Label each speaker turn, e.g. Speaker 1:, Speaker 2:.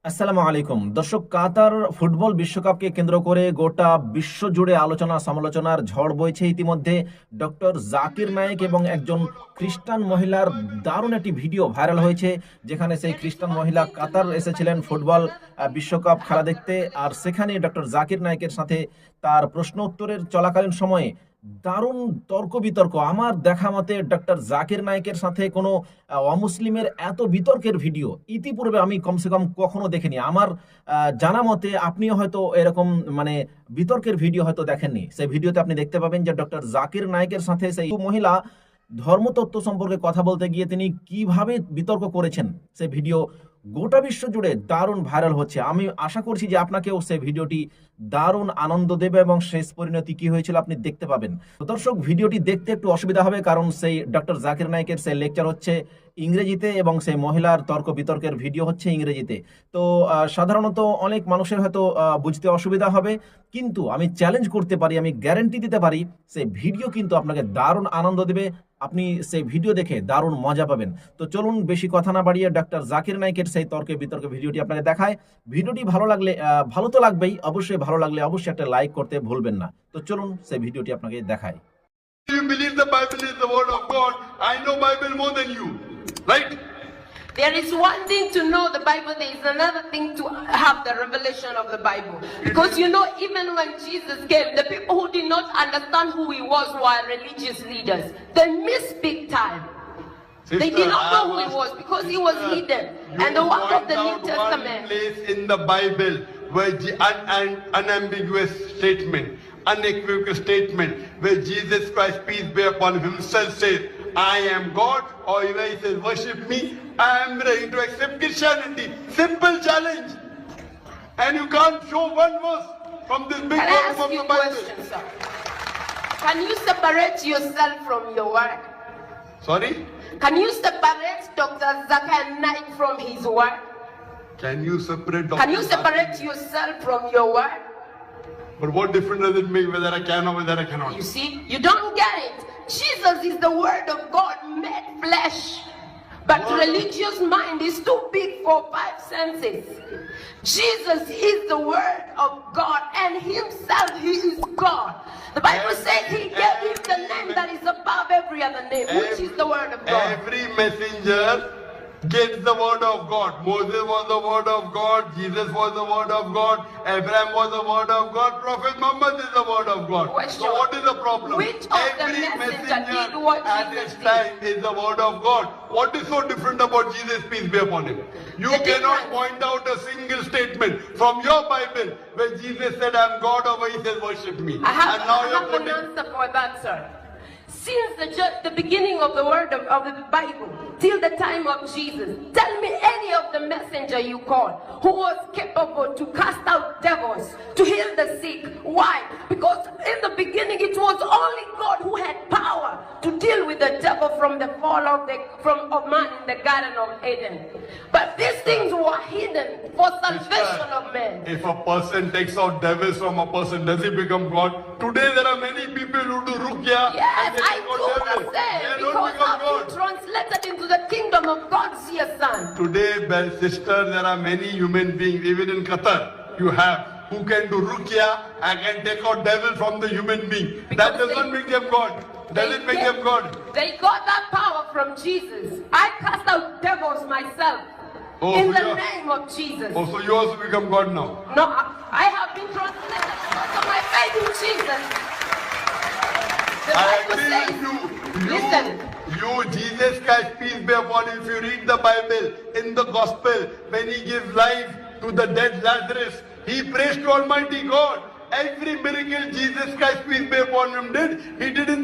Speaker 1: আসসালামু আলাইকুম দর্শক, কাতার ফুটবল বিশ্বকাপকে কেন্দ্র করে গোটা বিশ্ব জুড়ে আলোচনা সমালোচনার ঝড় বইছে। ইতিমধ্যে ডক্টর জাকির নায়েক এবং একজন খ্রিস্টান মহিলার দারুণ একটি ভিডিও ভাইরাল হয়েছে, যেখানে সেই খ্রিস্টান মহিলা কাতার এসেছিলেন ফুটবল বিশ্বকাপ খেলা দেখতে। আর সেখানে ডক্টর জাকির নায়েকের সাথে তার প্রশ্ন উত্তরের চলাকালীন সময়ে দারুণ তর্ক বিতর্ক। আমার দেখা মতে ডক্টর জাকির নায়েকের সাথে কোনো অমুসলিমের এত বিতর্কের ভিডিও ইতিপূর্বে আমি কমসে কম কখনো দেখিনি। আমার জানা মতে আপনিও হয়তো এরকম বিতর্কের ভিডিও হয়তো দেখেননি। সেই ভিডিওতে আপনি দেখতে পাবেন যে ডক্টর জাকির নায়েকের সাথে সেই মহিলা ধর্মতত্ত্ব সম্পর্কে কথা বলতে গিয়ে তিনি কিভাবে বিতর্ক করেছেন, সেই ভিডিও গোটা বিশ্ব জুড়ে দারুণ ভাইরাল হচ্ছে। আমি আশা করছি যে আপনাকেও সেই ভিডিওটি দারুণ আনন্দ দেবে এবং শেষ পরিণতি কি হয়েছিল আপনি দেখতে পাবেন। তো দর্শক, ভিডিওটি দেখতে একটু অসুবিধা হবে, কারণ সেই ডক্টর জাকির নায়েকের সেই লেকচার হচ্ছে ইংরেজিতে এবং সেই মহিলার তর্ক বিতর্কের ভিডিও হচ্ছে ইংরেজিতে। তো সাধারণত অনেক মানুষের হয়তো বুঝতে অসুবিধা হবে, কিন্তু আমি চ্যালেঞ্জ করতে পারি, আমি গ্যারান্টি দিতে পারি সেই ভিডিও কিন্তু আপনাকে দারুণ আনন্দ দেবে। আপনি সেই ভিডিও দেখে দারুণ মজা পাবেন। তো চলুন বেশি কথা না বাড়িয়ে ডক্টর জাকির নায়েকের সেই তর্কে বিতর্কে ভিডিওটি আপনাকে দেখায়। ভিডিওটি ভালো লাগলে, ভালো তো লাগবেই, অবশ্যই ভালো লাগলে অবশ্যই একটা লাইক করতে ভুলবেন না। তো চলুন সেই ভিডিওটি আপনাকে দেখায়।
Speaker 2: You believe the Bible is the word of God. I know Bible more than you, right?
Speaker 3: There is one thing to know the Bible, there is another thing to have the revelation of the Bible. Because even when Jesus came, the people who did not understand who he was were religious leaders. They missed big time.
Speaker 2: Sister,
Speaker 3: They did not know who he was because he was hidden. And the work of the New Testament.
Speaker 2: One place in the Bible where the unambiguous statement, unequivocal statement, where Jesus Christ, peace be upon him, himself says, I am God, or he says, worship me, I am ready to accept Christianity. Simple challenge. And you can't show one verse from this big
Speaker 3: Can I
Speaker 2: volume
Speaker 3: ask
Speaker 2: of
Speaker 3: you
Speaker 2: the
Speaker 3: a
Speaker 2: Bible.
Speaker 3: question, sir? Can you separate yourself from your work?
Speaker 2: Sorry?
Speaker 3: Can you separate Dr. Zakir Nayek from his work?
Speaker 2: Can you separate
Speaker 3: Can you separate yourself from your work?
Speaker 2: But what difference does it make whether I can or whether I cannot?
Speaker 3: You see, you don't get it. Jesus is the word of God made flesh. But religious mind is too big for 5 senses. Jesus is the word of God, and himself, he is God. The Bible says he gave him the name that is above every other name, which is the word of God.
Speaker 2: Every messenger gets the word of God. Moses was the word of God. Jesus was the word of God. Abraham was the word of God. Prophet Muhammad is the word of God.
Speaker 3: Question.
Speaker 2: So what is the problem?
Speaker 3: Which of
Speaker 2: Every
Speaker 3: the messenger
Speaker 2: messenger
Speaker 3: did what
Speaker 2: at
Speaker 3: Jesus
Speaker 2: his
Speaker 3: did?
Speaker 2: time is the word of God. What is so different about Jesus, peace be upon him? You
Speaker 3: The
Speaker 2: cannot
Speaker 3: difference.
Speaker 2: point out a single statement from your Bible where Jesus said, I am God, or where he says, worship me.
Speaker 3: I have,
Speaker 2: And now
Speaker 3: I
Speaker 2: you're
Speaker 3: have an
Speaker 2: putting...
Speaker 3: answer for that, sir. Since the beginning of the word of the Bible till the time of Jesus, tell me any of the messenger you call who was capable to cast out devils, to heal the sick. Why? Because in the beginning it was only God who had power to deal with the devil from the fall of man in the Garden of Eden. But these things were hidden for salvation of men.
Speaker 2: If a person takes out devils from a person, does he become God? Today there are many people who do ruqya.
Speaker 3: Yes,
Speaker 2: and they
Speaker 3: I
Speaker 2: take out
Speaker 3: do
Speaker 2: devils.
Speaker 3: the same,
Speaker 2: They don't
Speaker 3: because
Speaker 2: become
Speaker 3: I've been
Speaker 2: God.
Speaker 3: translated into the kingdom of God's dear son.
Speaker 2: Today, sister, there are many human beings, even in Qatar, you have, who can do ruqya and can take out devil from the human being. That does not make them God. Does it make them God?
Speaker 3: They got that power from Jesus. I cast out devils myself in
Speaker 2: so
Speaker 3: the
Speaker 2: you are-
Speaker 3: name of Jesus.
Speaker 2: Oh, so you also become God now.
Speaker 3: No, I have been translated because of my faith in Jesus. The
Speaker 2: I
Speaker 3: Bible
Speaker 2: agree
Speaker 3: says,
Speaker 2: with you.
Speaker 3: listen.
Speaker 2: You, Jesus Christ, peace be upon him. If you read the Bible, in the gospel, when he gives life to the dead Lazarus, he prays to Almighty God. Every miracle Jesus Christ, peace be upon him, did, he did in